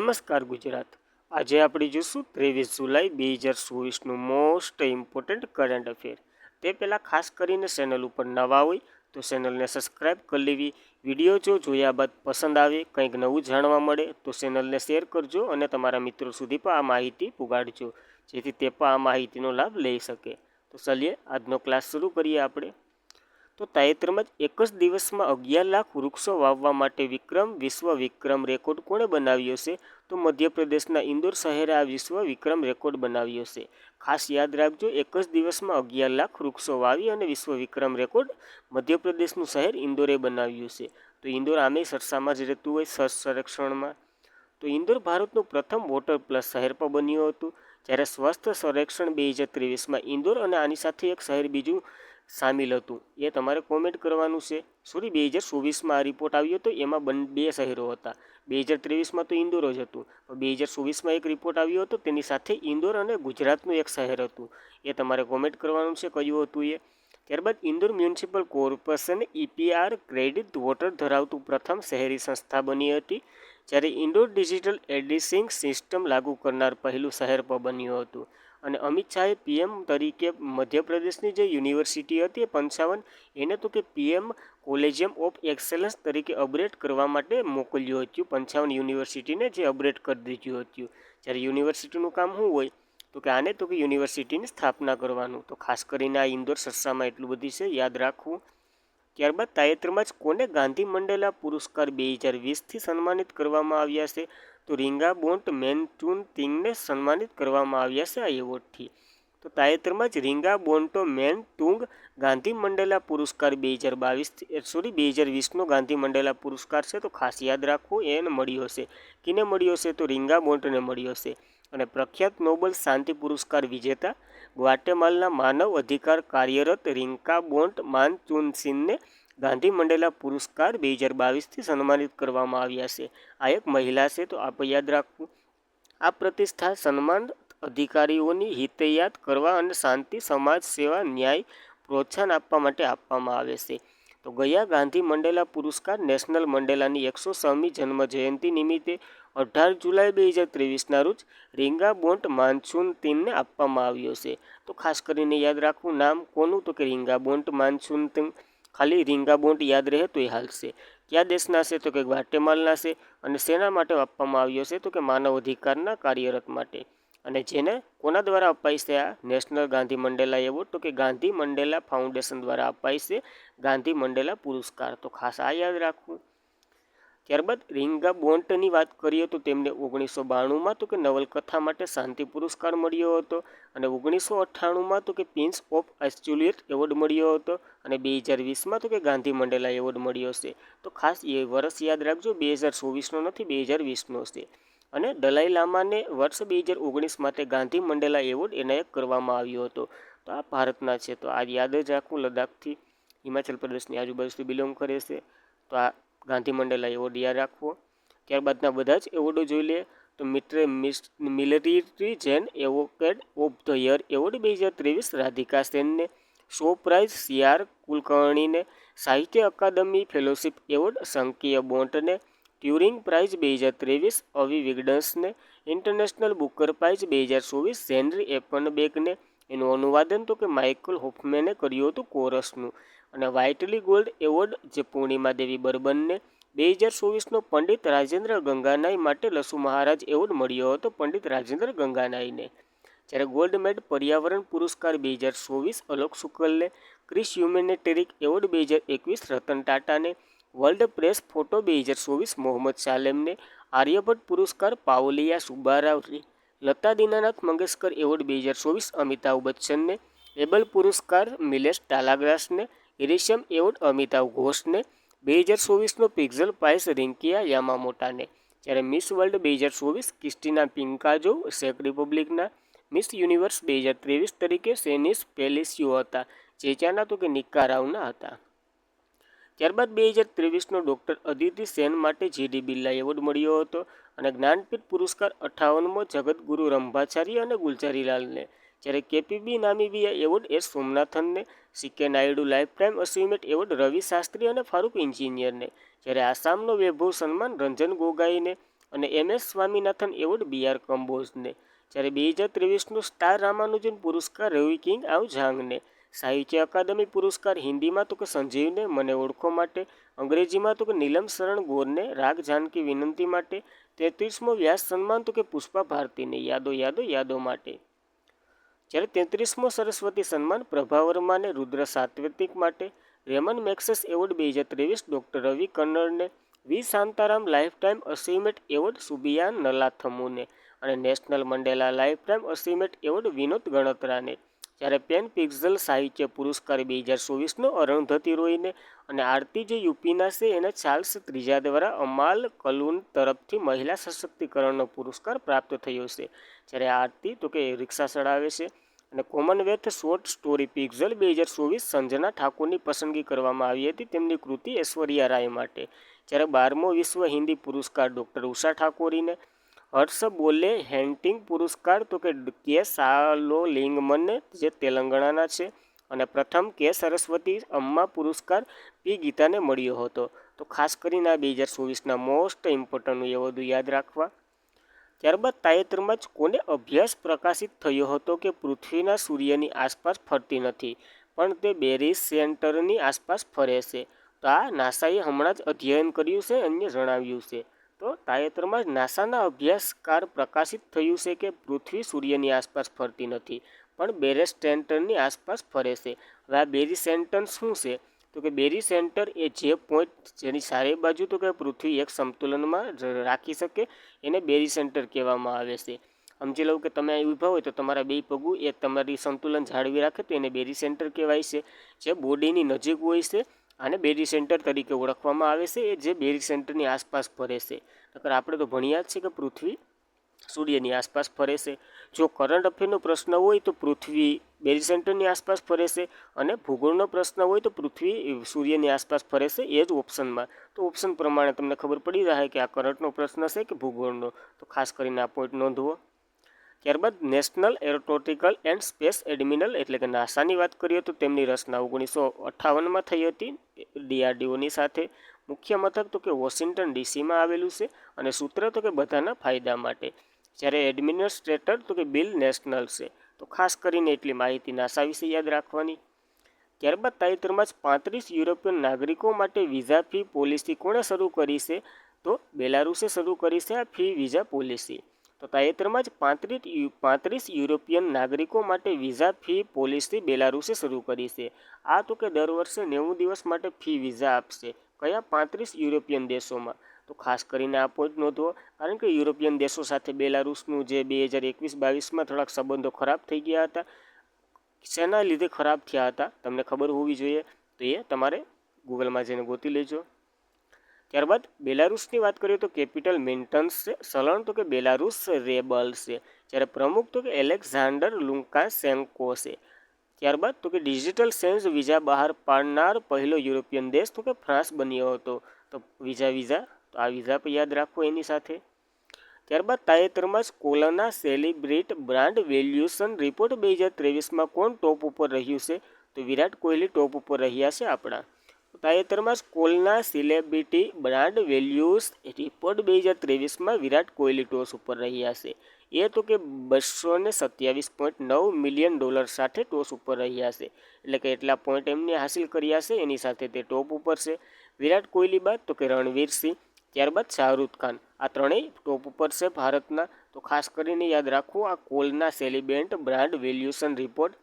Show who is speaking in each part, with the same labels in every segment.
Speaker 1: નમસ્કાર ગુજરાત। આજે આપણે જોઈશું 23 જુલાઈ 2024નું મોસ્ટ ઇમ્પોર્ટન્ટ કરંટ અફેર। તે પહેલાં ખાસ કરીને ચેનલ ઉપર નવા હોય તો ચેનલને સબસ્ક્રાઈબ કરી લેવી। વિડીયો જો જોયા બાદ પસંદ આવે, કંઈક નવું જાણવા મળે તો ચેનલને શેર કરજો અને તમારા મિત્રો સુધી પણ આ માહિતી પુગાડજો, જેથી તે પણ આ માહિતીનો લાભ લઈ શકે। તો ચલીએ આજનો ક્લાસ શરૂ કરીએ આપણે। તો તાજેતરમાં જ એક જ દિવસમાં 11 લાખ વૃક્ષો વાવવા માટે વિશ્વ વિક્રમ રેકોર્ડ કોણે બનાવ્યો છે? તો મધ્યપ્રદેશના ઇન્દોર શહેરે આ વિશ્વ વિક્રમ રેકોર્ડ બનાવ્યો છે। ખાસ યાદ રાખજો, એક જ દિવસમાં 11 લાખ વૃક્ષો વાવી અને વિશ્વ વિક્રમ રેકોર્ડ મધ્યપ્રદેશનું શહેર ઇન્દોરે બનાવ્યું છે। તો ઇન્દોર આમે સરસામાં જ રહેતું હોય સંરક્ષણમાં। તો ઇન્દોર ભારતનું પ્રથમ વોટર પ્લસ શહેર પણ બન્યું હતું। જ્યારે સ્વસ્થ સર્વેક્ષણ 2023માં ઇન્દોર અને આની સાથે એક શહેર બીજું સામેલ હતું, એ તમારે કોમેન્ટ કરવાનું છે। 2024માં આ રિપોર્ટ આવ્યો હતો, એમાં બે શહેરો હતા। 2023માં તો ઇન્દોર જ હતું, 2024માં એક રિપોર્ટ આવ્યો હતો, તેની સાથે ઇન્દોર અને ગુજરાતનું એક શહેર હતું, એ તમારે કોમેન્ટ કરવાનું છે કયું હતું એ। ત્યારબાદ Indore municipal corporation EPR credit water ધરાવતું પ્રથમ શહેરી સંસ્થા બની હતી, જ્યારે ઇન્દોર ડિજિટલ એડ્રેસિંગ સિસ્ટમ લાગુ કરનાર પહેલું શહેર પણ બન્યું હતું। અને અમિત શાહે PM તરીકે મધ્યપ્રદેશની જે યુનિવર્સિટી હતી 55, એને તો કે PM કોલેજિયમ ઓફ એક્સેલન્સ તરીકે અપગ્રેડ કરવા માટે મોકલ્યું હતું। 55 યુનિવર્સિટીને જે અપગ્રેડ કરી દીધું હતું। જ્યારે યુનિવર્સિટીનું કામ શું હોય તો કે આને તો કે યુનિવર્સિટીની સ્થાપના કરવાનું। તો ખાસ કરીને આ ઇન્દોર સરસામાં એટલું બધી છે, યાદ રાખવું। ત્યારબાદ તાજેતરમાં જ કોને ગાંધી મંડેલા પુરસ્કાર 2020થી સન્માનિત કરવામાં આવ્યા છે? તો રીંગા બોન્ટ મેનચુનતિંગને સન્માનિત કરવામાં આવ્યા છે આ એવોર્ડથી। તો તાજેતરમાં જ રીંગા બોન્ટો મેનટુંગ ગાંધી મંડેલા પુરસ્કાર 2020નો ગાંધી મંડેલા પુરસ્કાર છે, તો ખાસ યાદ રાખવું, એને મળ્યો છે। કિને મળ્યો છે? તો રીંગા બોન્ટને મળ્યો છે। અને પ્રખ્યાત નોબેલ શાંતિ પુરસ્કાર વિજેતા ગ્વાટેમાલાના માનવ અધિકાર કાર્યરત રીંકા બોન્ટ માનચુનસિનને ગાંધી મંડેલા પુરસ્કાર 2022થી સન્માનિત કરવામાં આવ્યા છે। આ એક મહિલા છે, તો આપણે યાદ રાખવું। આ પ્રતિષ્ઠા સન્માન અધિકારીઓની હિતયાદ કરવા અને શાંતિ, સમાજ સેવા, ન્યાય પ્રોત્સાહન આપવા માટે આપવામાં આવે છે। તો ગયા ગાંધી મંડેલા પુરસ્કાર નેશનલ મંડેલાની 106મી જન્મ જયંતિ નિમિત્તે 18 જુલાઈ 2023ના રોજ રીંગા બોન્ટ માનચુનતિંગને આપવામાં આવ્યો છે। તો ખાસ કરીને યાદ રાખવું નામ કોનું, તો કે રીંગા બોન્ટ માનચુનતિંગ। ખાલી રીંગા બોન્ટ યાદ રહે તો એ હાલશે। કયા દેશના છે? તો કે ગ્વાટેમાલાના છે। અને શેના માટે આપવામાં આવ્યો છે? તો કે માનવ અધિકારના કાર્યરત માટે। અને જેને કોના દ્વારા અપાય છે આ નેશનલ ગાંધી મંડેલા એવોર્ડ? તો કે ગાંધી મંડેલા ફાઉન્ડેશન દ્વારા અપાય છે ગાંધી મંડેલા પુરસ્કાર। તો ખાસ આ યાદ રાખવું। ત્યારબાદ રીંગા બોન્ટની વાત કરીએ તો તેમને 1992માં તો કે નવલકથા માટે શાંતિ પુરસ્કાર મળ્યો હતો, અને 1998માં તો કે પ્રિન્સ ઓફ એસ્ચ્યુલિયટ એવોર્ડ મળ્યો હતો, અને 2020માં તો કે ગાંધી મંડેલા એવોર્ડ મળ્યો છે। તો ખાસ એ વર્ષ યાદ રાખજો, 2024નો નથી, 2020નો છે। અને દલાઈ લામાને વર્ષ 2019 માટે ગાંધી મંડેલા એવોર્ડ એનાયત કરવામાં આવ્યો હતો। તો આ ભારતના છે, તો આ યાદ જ રાખવું, લદ્દાખથી હિમાચલ પ્રદેશની આજુબાજુથી બિલોંગ કરે છે, તો આ ગાંધી મંડેલા એવોર્ડ યાદ રાખવો। ત્યારબાદના બધા જ એવોર્ડો જોઈ લે તો Military Gender Advocate of the Year Award 2023 Radhika સેનને, શો પ્રાઇઝ CR કુલકર્ણીને, સાહિત્ય અકાદમી ફેલોશિપ એવોર્ડ સંકીય બોન્ટને, ટ્યુરિંગ પ્રાઇઝ 2023 અવી વિગડન્સને, ઇન્ટરનેશનલ બુકર પ્રાઇઝ 2024 હેનરી એપનબેકને, એનું અનુવાદન તો કે માઇકલ હોફમેને કર્યું હતું કોરસનું। અને વ્હાઇટલી ગોલ્ડ એવોર્ડ જે પૂર્ણિમા દેવી બર્બનને, 2024નો પંડિત રાજેન્દ્ર ગંગાનાઈ માટે લસુ મહારાજ એવોર્ડ મળ્યો હતો પંડિત રાજેન્દ્ર ગંગાનાઈને। જ્યારે ગોલ્ડ મેડ પર્યાવરણ પુરસ્કાર 2024 અલોક શુક્લને, ક્રિસ હ્યુમેનિટેરિક એવોર્ડ 2021 રતન ટાટાને, વર્લ્ડ પ્રેસ ફોટો 2024 મોહમ્મદ સાલેમને, આર્યભટ્ટ પુરસ્કાર પાઓલિયા સુબ્બારાવને, લતા દીનાનાથ મંગેશકર એવોર્ડ 2024 અમિતાભ બચ્ચનને, એબલ પુરસ્કાર મિલેશ ટાલાગ્રાસને, ઇરિશિયમ એવોર્ડ અમિતાવ ઘોષને, 2024નો પિક્ઝલ પ્રાઇઝ રિંકિયા યામામોટાને। જ્યારે મિસ વર્લ્ડ 2024 ક્રિસ્ટિના પિંકાજો ચેક રિપબ્લિકના, મિસ યુનિવર્સ 2023 તરીકે સેનિસ પેલિસિયો હતા, ચેચાના તો કે નિકારાવના હતા। ત્યારબાદ 2023નો ડૉક્ટર અદિતિ સેન માટે GD બિરલા એવોર્ડ મળ્યો હતો, અને જ્ઞાનપીઠ પુરસ્કાર 58મો જગતગુરુ રંભાચાર્ય અને ગુલજારીલાલને। જ્યારે KPB નામીબિયા એવોર્ડ એસ સોમનાથનને, CK Naidu Lifetime Achievement Award Ravi Shastri અને ફારૂક એન્જિનિયરને। જ્યારે આસામનો વૈભવ સન્માન રંજન ગોગાઈને, અને MS સ્વામીનાથન એવોર્ડ BR કંબોજને. જ્યારે 2023નો સ્ટાર રામાનુજન પુરસ્કાર રવિ કિંગ ઝાંગને. સાહિત્ય અકાદમી પુરસ્કાર હિન્દીમાં તો કે સંજીવને મને ઓળખો માટે, અંગ્રેજીમાં તો કે નીલમ શરણ ગોરને રાગ જાનકી વિનંતી માટે, 33મો વ્યાસ સન્માન તો કે પુષ્પા ભારતીને યાદો યાદો યાદો માટે. જ્યારે 33મો સરસ્વતી સન્માન પ્રભા વર્માને રુદ્ર સાત્વિક માટે, Ramon Magsaysay Award 2023 doctor Ravi કન્નરને, V Shantaram Lifetime Achievement Award સુબિયાન નલાથમુને અને National Mandela Lifetime Achievement Award Vinod ગણતરાને. જ્યારે પેન પિક્ઝલ સાહિત્ય પુરસ્કાર 2024નો અરુંધતી રોયને અને આરતી જે યુપીના છે એને ચાર્લ્સ ત્રીજા દ્વારા અમાલ કલુન તરફથી મહિલા સશક્તિકરણનો પુરસ્કાર પ્રાપ્ત થયો છે. જ્યારે આરતી તો કે રિક્ષા ચડાવે છે. અને કોમનવેલ્થ શોર્ટ સ્ટોરી પિક્ઝલ 2024 સંજના ઠાકુરની પસંદગી કરવામાં આવી હતી તેમની કૃતિ ઐશ્વર્યા રાય માટે. જ્યારે 12મો વિશ્વ હિન્દી પુરસ્કાર ડૉક્ટર ઉષા ઠાકોરીને, હર્ષ બોલે હેન્ટિંગ પુરસ્કાર તો કે સાલોલિંગમને જે તેલંગાણાના છે, અને પ્રથમ કે સરસ્વતી અમ્મા પુરસ્કાર પી ગીતાને મળ્યો હતો. તો ખાસ કરીને આ 2024ના મોસ્ટ ઇમ્પોર્ટન્ટ એવોર્ડ યાદ રાખવા. ત્યારબાદ તાજેતરમાં જ કોને અભ્યાસ પ્રકાશિત થયો હતો કે પૃથ્વીના સૂર્યની આસપાસ ફરતી નથી પણ તે બેરી સેન્ટરની આસપાસ ફરે છે. તો આ નાસાએ હમણાં જ અધ્યયન કર્યું છે અને જણાવ્યું છે. તો તાજેતરમાં જ નાસાના અભ્યાસકાર પ્રકાશિત થયું છે કે પૃથ્વી સૂર્યની આસપાસ ફરતી નથી પણ બેરી સેન્ટરની આસપાસ ફરે છે. હવે આ બેરી સેન્ટર શું છે? તો કે બેરી સેન્ટર એ જે પોઈન્ટ જેની ચારે બાજુ તો કે પૃથ્વી એક સંતુલનમાં રાખી શકે એને બેરી સેન્ટર કહેવામાં આવે છે. સમજી લો કે તમે અહીં ઊભા હોય તો તમારા બે પગું એ તમારી સંતુલન જાળવી રાખે તો એને બેરી સેન્ટર કહેવાય છે. જે બોડીની નજીક હોય છે આને બેરી સેન્ટર તરીકે ઓળખવામાં આવે છે, એ જે બેરી સેન્ટરની આસપાસ ફરે છે. નકર આપણે તો ભણ્યા જ છે કે પૃથ્વી સૂર્યની આસપાસ ફરે છે. જો કરંટ અફેરનો પ્રશ્ન હોય તો પૃથ્વી બેરી સેન્ટરની આસપાસ ફરે છે, અને ભૂગોળનો પ્રશ્ન હોય તો પૃથ્વી સૂર્યની આસપાસ ફરે છે. એ જ ઓપ્શનમાં, તો ઓપ્શન પ્રમાણે તમને ખબર પડી જાય કે આ કરંટનો પ્રશ્ન છે કે ભૂગોળનો. તો ખાસ કરીને આ પોઈન્ટ નોંધવો. ત્યારબાદ નેશનલ એરોનોટિકલ એન્ડ સ્પેસ એડમિનલ એટલે કે નાસાની વાત કરીએ તો તેમની રચના 1958માં થઈ હતી DRDOની સાથે. મુખ્ય મથક તો કે વોશિંગ્ટન DCમાં આવેલું છે, અને સૂત્ર તો કે બધાના ફાયદા માટે. જ્યારે એડમિનિસ્ટ્રેટર તો કે બિલ નેશનલ છે. તો ખાસ કરીને એટલી માહિતી નાસા વિશે યાદ રાખવાની. ત્યારબાદ તાજેતરમાં જ 35 યુરોપિયન નાગરિકો માટે વિઝા ફી પોલિસી કોણે શરૂ કરી છે? તો બેલારુસે શરૂ કરી છે આ ફી વિઝા પોલિસી. તો તાજેતરમાં જ 35 યુરોપિયન નાગરિકો માટે વિઝા ફી પોલિસી બેલારુસે શરૂ કરી છે. આ તો કે દર વર્ષે 90 દિવસ માટે ફી વિઝા આપશે. કયા? 35 યુરોપિયન દેશોમાં. તો ખાસ કરીને આ પોઈન્ટ નોંધવો, કારણ કે યુરોપિયન દેશો સાથે બેલારુસનું જે 2021-22માં થોડાક સંબંધો ખરાબ થઈ ગયા હતા. શેના લીધે ખરાબ થયા હતા તમને ખબર હોવી જોઈએ, તો એ તમારે ગૂગલમાં જઈને ગોતી લેજો. ત્યારબાદ બેલારુસની વાત કરીએ તો કેપિટલ મિન્ટન્સ છે. ચલણ તો કે બેલારુસ રેબલ છે. જ્યારે પ્રમુખ તો કે એલેક્ઝાન્ડર લુકાશેન્કો છે. ત્યારબાદ તો કે ડિજિટલ સેન્સ વિઝા બહાર પાડનાર પહેલો યુરોપિયન દેશ તો કે ફ્રાન્સ બન્યો હતો. તો વિઝા તો આ વિઝા પણ યાદ રાખો એની સાથે. ત્યારબાદ તાજેતરમાં જ કોલના સેલિબ્રિટી બ્રાન્ડ વેલ્યુએશન રિપોર્ટ 2023માં કોણ ટોપ ઉપર રહ્યું છે? તો વિરાટ કોહલી ટોપ ઉપર રહ્યા છે આપણા. તાજેતરમાં જ કોલના celebrity brand values report 2023માં Virat Kohli ટોચ ઉપર રહ્યા છે. એ તો કે $227.9 મિલિયન સાથે ટોચ ઉપર રહ્યા છે. એટલે કે એટલા પોઈન્ટ એમને હાસિલ કર્યા છે, એની સાથે તે ટોપ ઉપર છે. વિરાટ કોહલી બાદ તો કે રણવીર સિંહ, ત્યારબાદ શાહરૂખ ખાન, આ ત્રણેય ટોપ ઉપર છે ભારતના. તો ખાસ કરીને યાદ રાખવું આ કોલના સેલિબ્રિટી બ્રાન્ડ વેલ્યુએશન રિપોર્ટ.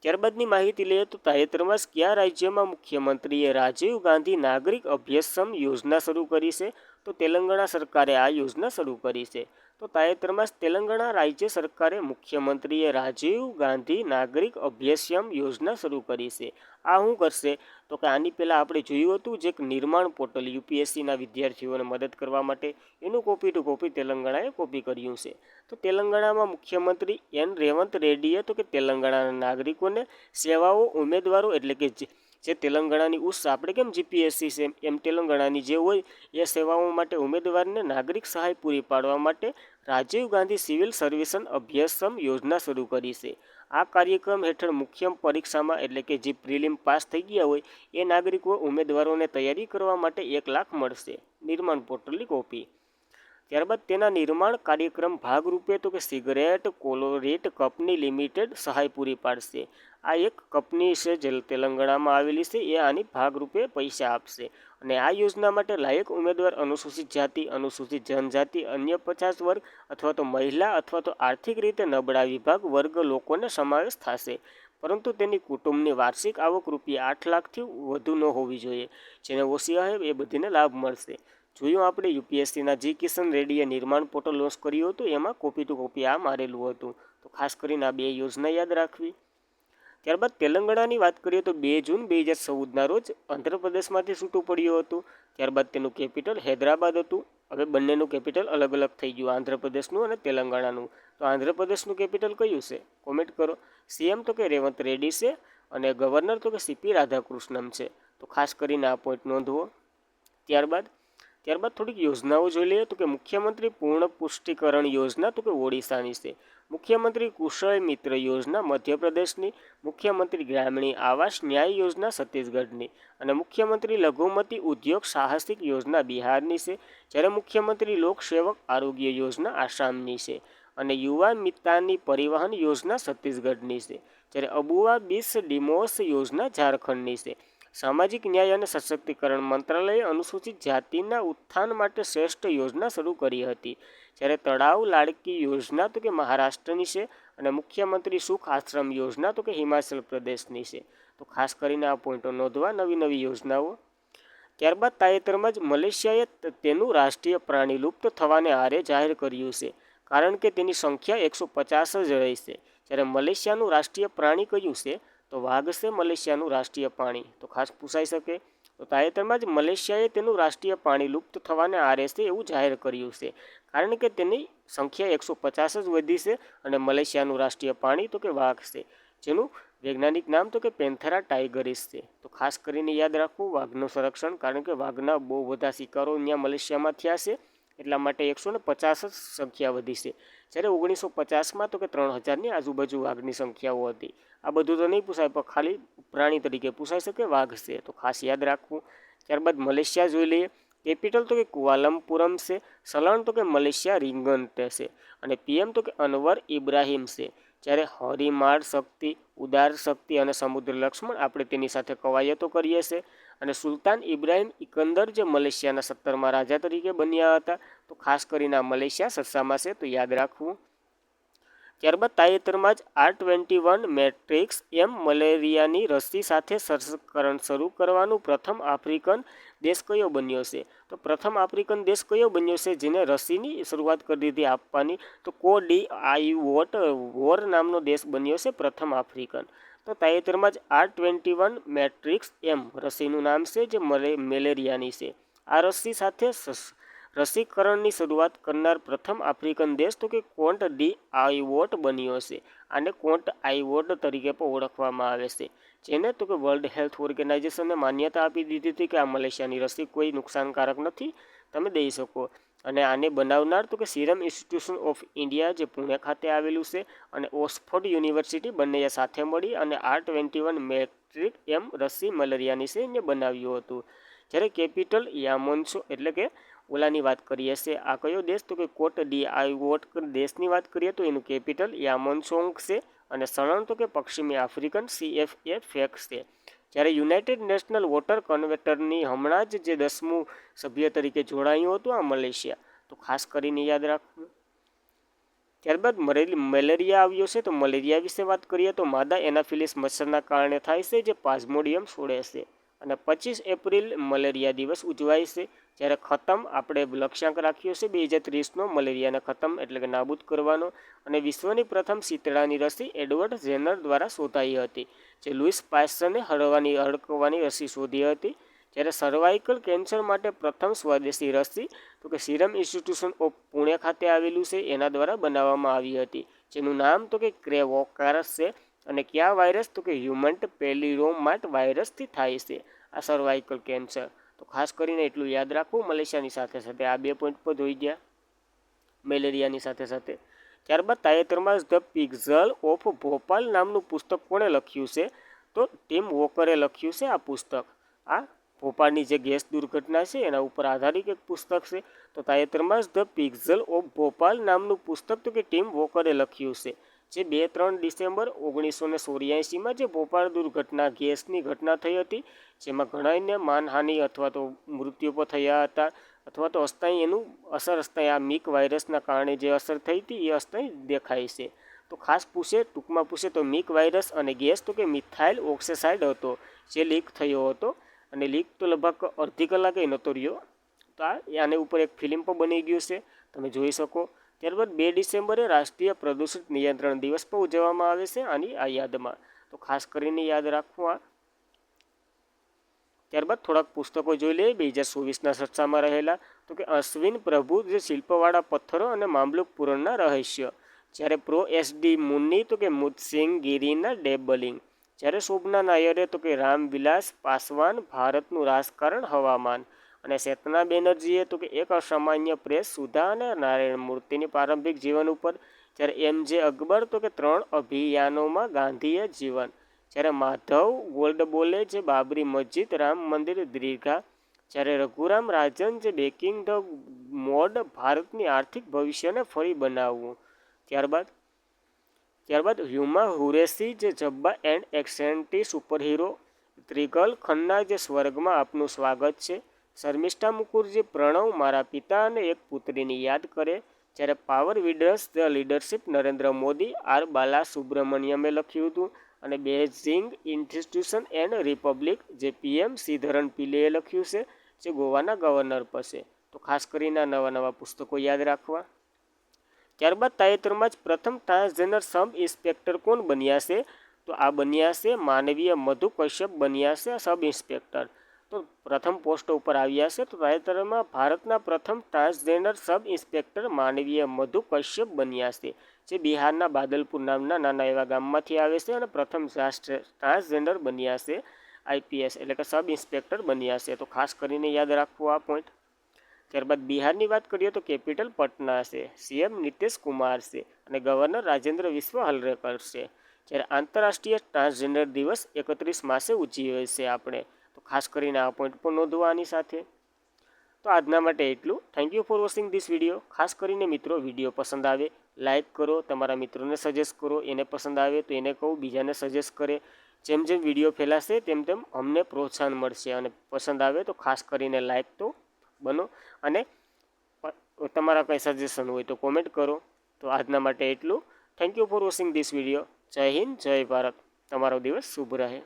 Speaker 1: ત્યારબાદની માહિતી લઈએ તો તાજેતરમાં જ કયા રાજ્યમાં મુખ્યમંત્રીએ રાજીવ ગાંધી નાગરિક અભ્યાસક્રમ યોજના શરૂ કરી છે? તો તેલંગાણા સરકારે આ યોજના શરૂ કરી છે. તો તાજેતરમાં જ તેલંગાણા રાજ્ય સરકારે મુખ્યમંત્રીએ રાજીવ ગાંધી નાગરિક અભ્યાસક્રમ યોજના શરૂ કરી છે. આ શું કરશે? તો કે આની પહેલાં આપણે જોયું હતું જે એક નિર્માણ પોર્ટલ UPSCના વિદ્યાર્થીઓને મદદ કરવા માટે, એનું કોપી ટુ કોપી તેલંગાણાએ કોપી કર્યું છે. તો તેલંગાણામાં મુખ્યમંત્રી રેવંત રેડ્ડીએ તો કે તેલંગાણાના નાગરિકોને સેવાઓ ઉમેદવારો એટલે કે જે તેલંગાણાની આપણે કેમ GPSC છે એમ તેલંગાણાની જે હોય એ સેવાઓ માટે ઉમેદવારને નાગરિક સહાય પૂરી પાડવા માટે રાજીવ ગાંધી સિવિલ સર્વિસ અભ્યાસક્રમ યોજના શરૂ કરી છે. આ કાર્યક્રમ હેઠળ મુખ્ય પરીક્ષામાં એટલે કે જે પ્રિલિમ પાસ થઈ ગયા હોય એ નાગરિકો ઉમેદવારોને તૈયારી કરવા માટે 1 લાખ મળશે. નિર્માણ પોર્ટલની કોપી. ત્યારબાદ તેના નિર્માણ કાર્યક્રમ ભાગરૂપે તો કે સિગરેટ કોલોરેટ કંપની લિમિટેડ સહાય પૂરી પાડશે. આ એક કંપની છે જે તેલંગાણામાં આવેલી છે, એ આની ભાગરૂપે પૈસા આપશે. અને આ યોજના માટે લાયક ઉમેદવાર અનુસૂચિત જાતિ, અનુસૂચિત જનજાતિ, અન્ય 50 વર્ગ અથવા તો મહિલા અથવા તો આર્થિક રીતે નબળા વિભાગ વર્ગ લોકોને સમાવેશ થશે. પરંતુ તેની કુટુંબની વાર્ષિક આવક ₹8 લાખથી વધુ ન હોવી જોઈએ. જેને ઓછી આવે એ બધીને લાભ મળશે. જોયું આપણે યુપીએસસીના જી કિશન રેડ્ડીએ નિર્માણ પોર્ટલ લોન્ચ કર્યું હતું, એમાં કોપી ટુ કોપી આ મારેલું હતું. તો ખાસ કરીને આ 2 યોજના યાદ રાખવી. ત્યારબાદ તેલંગાણાની વાત કરીએ તો 2 જૂન 2014ના રોજ આંધ્રપ્રદેશમાંથી છૂટું પડ્યું હતું. ત્યારબાદ તેનું કેપિટલ હૈદરાબાદ હતું. હવે બંનેનું કેપિટલ અલગ અલગ થઈ ગયું, આંધ્રપ્રદેશનું અને તેલંગાણાનું. તો આંધ્રપ્રદેશનું કેપિટલ કયું છે? કોમેન્ટ કરો. સીએમ તો કે રેવંત રેડ્ડી છે અને ગવર્નર તો કે સીપી રાધાકૃષ્ણન છે. તો ખાસ કરીને આ પોઈન્ટ નોંધવો. ત્યારબાદ થોડીક યોજનાઓ જોઈ લઈએ. તો કે મુખ્યમંત્રી પૂર્ણ પુષ્ટિકરણ યોજના તો કે ઓડિશાની છે. મુખ્યમંત્રી કુશળ મિત્ર યોજના મધ્યપ્રદેશની. મુખ્યમંત્રી ગ્રામીણ આવાસ ન્યાય યોજના છત્તીસગઢની. અને મુખ્યમંત્રી લઘુમતી ઉદ્યોગ સાહસિક યોજના બિહારની છે. જ્યારે મુખ્યમંત્રી લોકસેવક આરોગ્ય યોજના આસામની છે. અને યુવા મિતાની પરિવહન યોજના છત્તીસગઢની છે. જ્યારે અબુઆ બીસ ડિમોસ યોજના ઝારખંડની છે. સામાજિક ન્યાય અને સશક્તિકરણ મંત્રાલયે અનુસૂચિત જાતિના ઉત્થાન માટે શ્રેષ્ઠ યોજના શરૂ કરી હતી. જ્યારે તળાવ લાડકી યોજના તો કે મહારાષ્ટ્રની છે. અને મુખ્યમંત્રી સુખ આશ્રમ યોજના તો કે હિમાચલ પ્રદેશની છે. તો ખાસ કરીને આ પોઈન્ટો નોંધવા, નવી યોજનાઓ. ત્યારબાદ તાજેતરમાં જ મલેશિયાએ તેનું રાષ્ટ્રીય પ્રાણી લુપ્ત થવાને આરે જાહેર કર્યું છે, કારણ કે તેની સંખ્યા 150 જ રહેશે. જ્યારે મલેશિયાનું રાષ્ટ્રીય પ્રાણી કયું છે? તો વાઘ છે મલેશિયાનું રાષ્ટ્રીય પ્રાણી. તો ખાસ પૂછાઈ શકે. તો તાજેતરમાં જ મલેશિયાએ તેનું રાષ્ટ્રીય પ્રાણી લુપ્ત થવાને આરે છે એવું જાહેર કર્યું છે, કારણ કે તેની સંખ્યા 150 જ વધી છે. અને મલેશિયાનું રાષ્ટ્રીય પ્રાણી તો કે વાઘ છે, જેનું વૈજ્ઞાનિક નામ તો કે પેન્થેરા ટાઇગરિસ છે. તો ખાસ કરીને યાદ રાખવું વાઘનું સંરક્ષણ, કારણ કે વાઘના બહુ બધા શિકારો અહીંયા મલેશિયામાં થયા છે, એટલા માટે 150 જ સંખ્યા વધી છે. જ્યારે 1950માં તો કે 3000ની આજુબાજુ વાઘની સંખ્યાઓ હતી. આ બધું તો નહીં પૂછાય, પણ ખાલી પ્રાણી તરીકે પૂછાઈ શકે વાઘ છે. તો ખાસ યાદ રાખવું. ત્યારબાદ મલેશિયા જોઈ લઈએ. કેપિટલ તો કે કુઆલમપુરમ છે. ચલણ તો કે મલેશિયા રિંગટ છે. અને પીએમ તો કે અનવર ઇબ્રાહિમ છે. જ્યારે હરિમાળ શક્તિ, ઉદાર શક્તિ અને સમુદ્ર લક્ષ્મણ આપણે તેની સાથે કવાયતો કરીએ છીએ. અને સુલતાન ઇબ્રાહિમ ઇકંદર જે મલેશિયાના 17મા રાજા તરીકે બન્યા હતા. તો ખાસ કરીને આ મલેશિયા સત્સામાં છે, તો યાદ રાખવું. ત્યારબાદ તાજેતરમાં જ R21 મેટ્રિક્સ એમ મલેરિયાની રસી સાથે રસીકરણ શરૂ કરવાનું પ્રથમ આફ્રિકન દેશ કયો બન્યો છે? તો પ્રથમ આફ્રિકન દેશ કયો બન્યો છે જેને રસીની શરૂઆત કરી દીધી આપવાની? તો કોટ નામનો દેશ બન્યો છે પ્રથમ આફ્રિકન. તો તાજેતરમાં જ R21 મેટ્રિક્સ એમ રસીનું નામ છે, જે મેલેરિયાની છે. આ રસી સાથે રસીકરણની શરૂઆત કરનાર પ્રથમ આફ્રિકન દેશ તો કે કોટ ડી બન્યો છે. આને કોટ આઈવોટ તરીકે પણ ઓળખવામાં આવે છે, જેને તો કે વર્લ્ડ હેલ્થ ઓર્ગેનાઇઝેશને માન્યતા આપી દીધી હતી કે આ મલેશિયાની રસી કોઈ નુકસાનકારક નથી, તમે દઈ શકો. અને આને બનાવનાર તો કે સિરમ ઇન્સ્ટિટ્યૂશન ઓફ ઇન્ડિયા, જે પુણે ખાતે આવેલું છે, અને ઓક્સફર્ડ યુનિવર્સિટી, બંનેએ સાથે મળી અને R21 મેટ્રિક એમ રસી મલેરિયાની છે એને બનાવ્યું હતું. જ્યારે કેપિટલ યામોન્સો એટલે કે ઓલાની વાત કરીએ છીએ, આ કયો દેશ? તો કે કોટ ડી દેશની વાત કરીએ તો એનું કેપિટલ યામોન્સોંગ છે. અને સળણ તો કે પશ્ચિમી આફ્રિકન CFA ફેક્સ છે. જ્યારે યુનાઇટેડ નેશનલ વોટર કન્વેન્ટરની હમણાં જ જે 10મું સભ્ય તરીકે જોડાયું હતું આ મલેશિયા. તો ખાસ કરીને યાદ રાખવું. ત્યારબાદ મેલેરિયા આવ્યો છે. તો મલેરિયા વિશે વાત કરીએ તો માદા એનાફિલિસ મચ્છરના કારણે થાય છે, જે પ્લાઝ્મોડિયમ છોડે છે. અને 25 એપ્રિલ મલેરિયા દિવસ ઉજવાય છે. જ્યારે ખતમ આપણે લક્ષ્યાંક રાખ્યો છે 2030નો મલેરિયાને ખતમ એટલે કે નાબૂદ કરવાનો. અને વિશ્વની પ્રથમ શીતળાની રસી એડવર્ડ જેનર દ્વારા શોધાઈ હતી, જે લુઈસ પાસ્ચરને હડકવાની રસી શોધી હતી. જ્યારે સર્વાઇકલ કેન્સર માટે પ્રથમ સ્વદેશી રસી તો કે સિરમ ઇન્સ્ટિટ્યૂશન ઓફ પુણે ખાતે આવેલું છે, એના દ્વારા બનાવવામાં આવી હતી, જેનું નામ તો કે ક્રેવોકારસ છે. અને કયા વાયરસ? તો કે હ્યુમન પેલિરોમાટ વાયરસથી થાય છે આ સર્વાઇકલ કેન્સર. તો ખાસ કરીને એટલું યાદ રાખવું. મલેશિયાની સાથે સાથે આ 2 પોઈન્ટ પર જોઈ ગયા, મેલેરિયાની સાથે સાથે. ત્યારબાદ તાજેતરમાં ધ પિક્ચર ઓફ ભોપાલ નામનું પુસ્તક કોણે લખ્યું છે? તો ટીમ વોકરે લખ્યું છે આ પુસ્તક. આ ભોપાળની જે ગેસ દુર્ઘટના છે એના ઉપર આધારિત એક પુસ્તક છે. તો તાજેતરમાં જ ધ પિક્સેલ ઓફ ભોપાલ નામનું પુસ્તક તો કે ટીમ વોકરે લખ્યું છે, જે 2-3 ડિસેમ્બર 1984માં જે ભોપાળ દુર્ઘટના ગેસની ઘટના થઈ હતી, જેમાં ઘણાને માનહાનિ અથવા તો મૃત્યુ પણ થયા હતા, અથવા તો અસ્થાયી એનું અસ્થાયી આ મિક વાયરસના કારણે જે અસર થઈ હતી એ અસ્થાયી દેખાય છે. તો ખાસ ટૂંકમાં પૂછે તો મિક વાયરસ અને ગેસ તો કે મિથાઇલ ઓક્સાઇડ હતો, જે લીક થયો હતો, અને લીક તો લગભગ અડધી કલાકે નહોતો રહ્યો. તો આની ઉપર એક ફિલ્મ પણ બની ગયું છે, તમે જોઈ શકો. ત્યારબાદ 2 ડિસેમ્બરે રાષ્ટ્રીય પ્રદૂષિત નિયંત્રણ દિવસ પણ ઉજવવામાં આવે છે આની આ યાદમાં. તો ખાસ કરીને યાદ રાખવું આ. ત્યારબાદ થોડાક પુસ્તકો જોઈ લઈએ 2024ના ચર્ચામાં રહેલા. તો કે અશ્વિન પ્રભુ જે શિલ્પવાળા પથ્થરો અને મામલુક પુરાણના રહસ્ય. જ્યારે પ્રો SD મુન્ની તો કે મુત્સિંગ ગીરીના ડેબલિંગ. જ્યારે શોભના નાયરે તો કે રામવિલાસ પાસવાન ભારતનું રાજકારણ હવામાન. અને ચેતના બેનર્જીએ તો કે એક અસામાન્ય પ્રેસ સુધા અને નારાયણ મૂર્તિની પ્રારંભિક જીવન ઉપર. જ્યારે MJ અકબર તો કે 3 અભિયાનોમાં ગાંધીય જીવન. જ્યારે માધવ ગોલ્ડબોલે જે બાબરી મસ્જિદ રામ મંદિર દીર્ઘા. જ્યારે રઘુરામ રાજન જે બેકિંગ ધ મોડ ભારતની આર્થિક ભવિષ્યને ફરી બનાવવું. ત્યારબાદ હ્યુમા હુરેસી જે જબ્બા એન્ડ એક્સેન્ટી સુપરહીરો. ત્રિગલ ખન્ના જે સ્વર્ગમાં આપનું સ્વાગત છે. શર્મિષ્ઠા મુખર્જી પ્રણવ મારા પિતા અને એક પુત્રીની યાદ કરે. જ્યારે પાવર વિડર્સ the leadership Narendra Modi R Bala સુબ્રમણ્યમે લખ્યું હતું. અને બેઇજિંગ ઇન્સ્ટિટ્યુશન એન્ડ રિપબ્લિક જે PM શ્રીધરન પિલ્લેએ લખ્યું છે, જે ગોવાના ગવર્નર પાસે. તો ખાસ કરીને નવા પુસ્તકો યાદ રાખવા. ત્યારબાદ તાજેતરમાં જ પ્રથમ ટ્રાન્સજેન્ડર સબ ઇન્સ્પેક્ટર કોણ બન્યા છે? તો આ બન્યા છે માનવીય મધુ કશ્યપ બન્યા છે સબ ઇન્સ્પેક્ટર. તો પ્રથમ પોસ્ટ ઉપર આવ્યા છે. તો તાજેતરમાં ભારતના પ્રથમ ટ્રાન્સજેન્ડર સબ ઇન્સ્પેક્ટર માનવીય મધુ કશ્યપ બન્યા છે, જે બિહારના બાદલપુર નામના નાના એવા ગામમાંથી આવે છે, અને પ્રથમ ટ્રાન્સજેન્ડર બન્યા છે IPS એટલે કે સબ ઇન્સ્પેક્ટર બન્યા છે. તો ખાસ કરીને યાદ રાખવું આ પોઈન્ટ. ત્યારબાદ બિહારની વાત કરીએ તો કેપિટલ પટના છે, CM નીતિશ કુમાર છે, અને ગવર્નર રાજેન્દ્ર વિશ્વહલરેકર છે. જ્યારે આંતરરાષ્ટ્રીય ટ્રાન્સજેન્ડર દિવસ 31 માસે ઉજવીએ છીએ આપણે. તો ખાસ કરીને આ પોઈન્ટ પણ નોંધવાની સાથે. તો આજના માટે એટલું. Thank you for watching this video. ખાસ કરીને મિત્રો વિડીયો પસંદ આવે લાઇક કરો, તમારા મિત્રોને સજેસ્ટ કરો, એને પસંદ આવે તો એને કહું બીજાને સજેસ્ટ કરે. જેમ વિડીયો ફેલાશે તેમ અમને પ્રોત્સાહન મળશે. અને પસંદ આવે તો ખાસ કરીને લાઇક તો બનો, અને તમારા કંઈ સજેશન હોય તો કોમેન્ટ કરો. તો આજના માટે એટલું. Thank you for watching this video. જય હિન્દ, જય ભારત. તમારો દિવસ શુભ રહે.